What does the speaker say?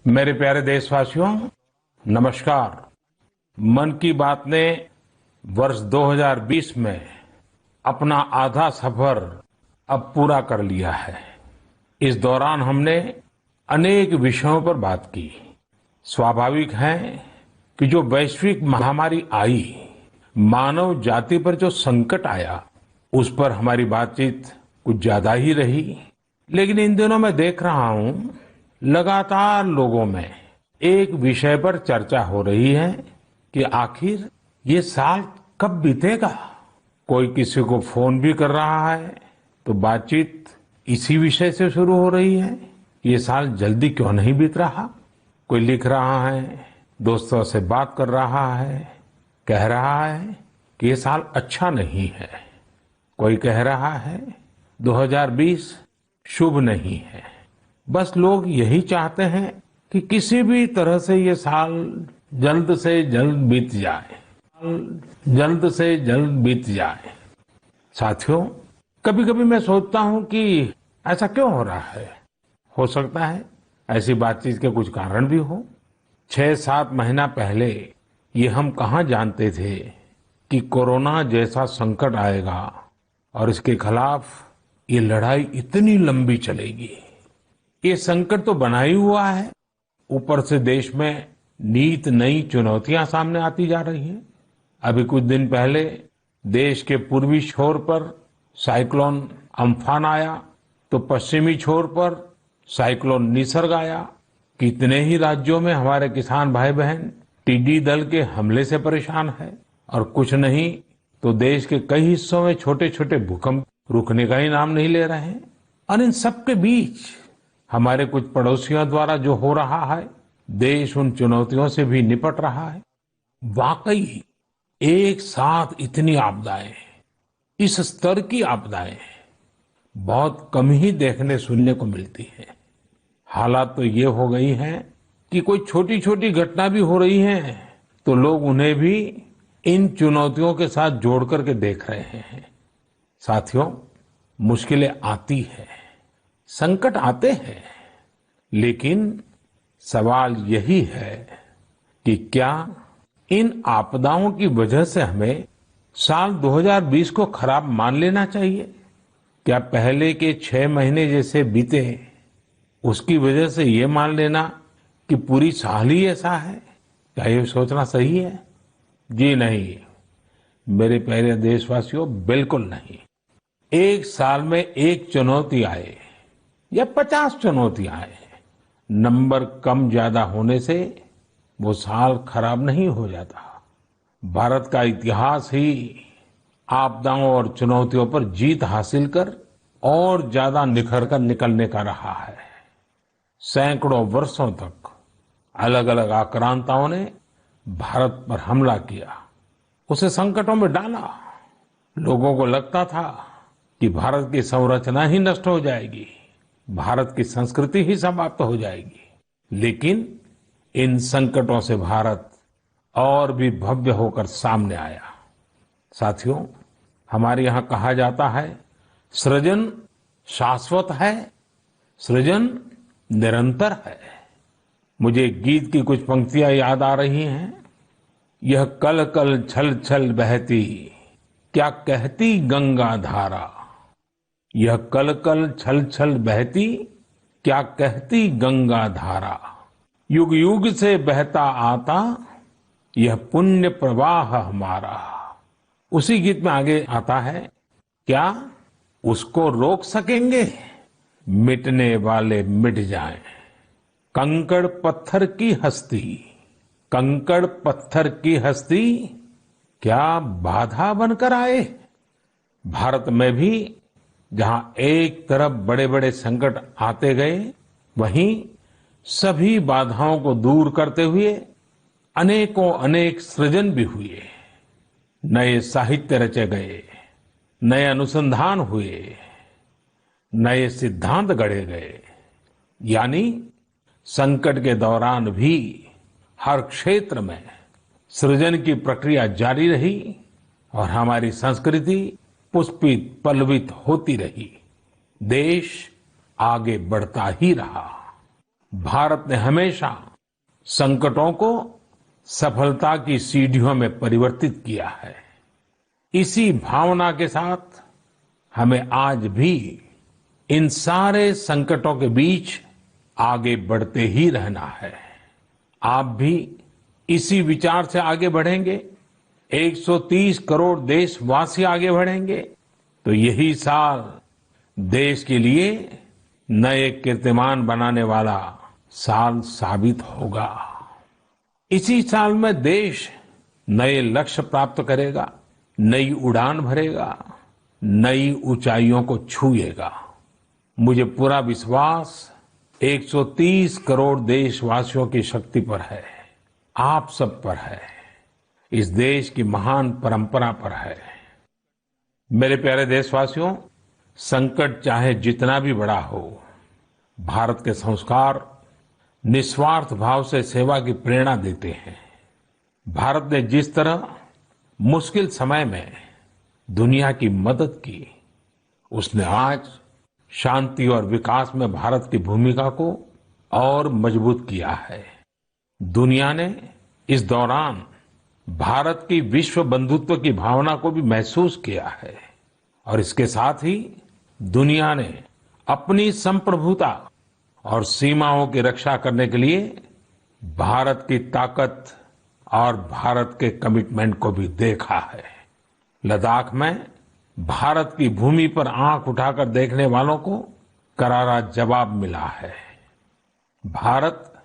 मेरे प्यारे देशवासियों, नमस्कार। मन की बात ने वर्ष 2020 में अपना आधा सफर अब पूरा कर लिया है। इस दौरान हमने अनेक विषयों पर बात की। स्वाभाविक है कि जो वैश्विक महामारी आई, मानव जाति पर जो संकट आया, उस पर हमारी बातचीत कुछ ज्यादा ही रही। लेकिन इन दिनों मैं देख रहा हूं, लगातार लोगों में एक विषय पर चर्चा हो रही है कि आखिर ये साल कब बीतेगा। कोई किसी को फोन भी कर रहा है तो बातचीत इसी विषय से शुरू हो रही है, ये साल जल्दी क्यों नहीं बीत रहा। कोई लिख रहा है, दोस्तों से बात कर रहा है, कह रहा है कि ये साल अच्छा नहीं है। कोई कह रहा है 2020 शुभ नहीं है। बस लोग यही चाहते हैं कि किसी भी तरह से ये साल जल्द से जल्द बीत जाए, जल्द से जल्द बीत जाए। साथियों, कभी कभी मैं सोचता हूं कि ऐसा क्यों हो रहा है। हो सकता है ऐसी बातचीत के कुछ कारण भी हो। 6-7 महीना पहले ये हम कहाँ जानते थे कि कोरोना जैसा संकट आएगा और इसके खिलाफ ये लड़ाई इतनी लंबी चलेगी। ये संकट तो बना ही हुआ है, ऊपर से देश में नित नई चुनौतियां सामने आती जा रही हैं। अभी कुछ दिन पहले देश के पूर्वी छोर पर साइक्लोन अम्फान आया, तो पश्चिमी छोर पर साइक्लोन निसर्ग आया। कितने ही राज्यों में हमारे किसान भाई बहन टिड्डी दल के हमले से परेशान है, और कुछ नहीं तो देश के कई हिस्सों में छोटे छोटे भूकंप रुकने का ही नाम नहीं ले रहे हैं। और इन सबके बीच हमारे कुछ पड़ोसियों द्वारा जो हो रहा है, देश उन चुनौतियों से भी निपट रहा है। वाकई एक साथ इतनी आपदाएं, इस स्तर की आपदाएं बहुत कम ही देखने सुनने को मिलती है। हालात तो ये हो गई हैं कि कोई छोटी छोटी घटना भी हो रही है तो लोग उन्हें भी इन चुनौतियों के साथ जोड़ करके देख रहे हैं। साथियों, मुश्किलें आती हैं, संकट आते हैं, लेकिन सवाल यही है कि क्या इन आपदाओं की वजह से हमें साल 2020 को खराब मान लेना चाहिए। क्या पहले के 6 महीने जैसे बीते उसकी वजह से ये मान लेना कि पूरी साल ही ऐसा है, क्या ये सोचना सही है? जी नहीं, मेरे प्यारे देशवासियों, बिल्कुल नहीं। एक साल में एक चुनौती आए या 50 चुनौतियां आए, नंबर कम ज्यादा होने से वो साल खराब नहीं हो जाता। भारत का इतिहास ही आपदाओं और चुनौतियों पर जीत हासिल कर और ज्यादा निखर कर निकलने का रहा है। सैकड़ों वर्षों तक अलग अलग आक्रांताओं ने भारत पर हमला किया, उसे संकटों में डाला। लोगों को लगता था कि भारत की संरचना ही नष्ट हो जाएगी, भारत की संस्कृति ही समाप्त हो जाएगी। लेकिन इन संकटों से भारत और भी भव्य होकर सामने आया। साथियों, हमारे यहाँ कहा जाता है, सृजन शाश्वत है, सृजन निरंतर है। मुझे गीत की कुछ पंक्तियां याद आ रही हैं। यह कल कल छल छल बहती, क्या कहती गंगा धारा। यह कल कल छल छल बहती, क्या कहती गंगा धारा। युग युग से बहता आता, यह पुण्य प्रवाह हमारा। उसी गीत में आगे आता है, क्या उसको रोक सकेंगे, मिटने वाले मिट जाएं। कंकड़ पत्थर की हस्ती, कंकड़ पत्थर की हस्ती, क्या बाधा बनकर आए। भारत में भी जहां एक तरफ बड़े बड़े संकट आते गए, वहीं सभी बाधाओं को दूर करते हुए अनेकों अनेक सृजन भी हुए। नए साहित्य रचे गए, नए अनुसंधान हुए, नए सिद्धांत गढ़े गए। यानी संकट के दौरान भी हर क्षेत्र में सृजन की प्रक्रिया जारी रही और हमारी संस्कृति पुष्पित पल्लवित होती रही। देश आगे बढ़ता ही रहा। भारत ने हमेशा संकटों को सफलता की सीढ़ियों में परिवर्तित किया है। इसी भावना के साथ हमें आज भी इन सारे संकटों के बीच आगे बढ़ते ही रहना है। आप भी इसी विचार से आगे बढ़ेंगे, 130 करोड़ देशवासी आगे बढ़ेंगे, तो यही साल देश के लिए नए कीर्तिमान बनाने वाला साल साबित होगा। इसी साल में देश नए लक्ष्य प्राप्त करेगा, नई उड़ान भरेगा, नई ऊंचाइयों को छुएगा। मुझे पूरा विश्वास 130 करोड़ देशवासियों की शक्ति पर है, आप सब पर है, इस देश की महान परंपरा पर है। मेरे प्यारे देशवासियों, संकट चाहे जितना भी बड़ा हो, भारत के संस्कार निस्वार्थ भाव से सेवा की प्रेरणा देते हैं। भारत ने जिस तरह मुश्किल समय में दुनिया की मदद की, उसने आज शांति और विकास में भारत की भूमिका को और मजबूत किया है। दुनिया ने इस दौरान भारत की विश्व बंधुत्व की भावना को भी महसूस किया है और इसके साथ ही दुनिया ने अपनी संप्रभुता और सीमाओं की रक्षा करने के लिए भारत की ताकत और भारत के कमिटमेंट को भी देखा है। लद्दाख में भारत की भूमि पर आंख उठाकर देखने वालों को करारा जवाब मिला है। भारत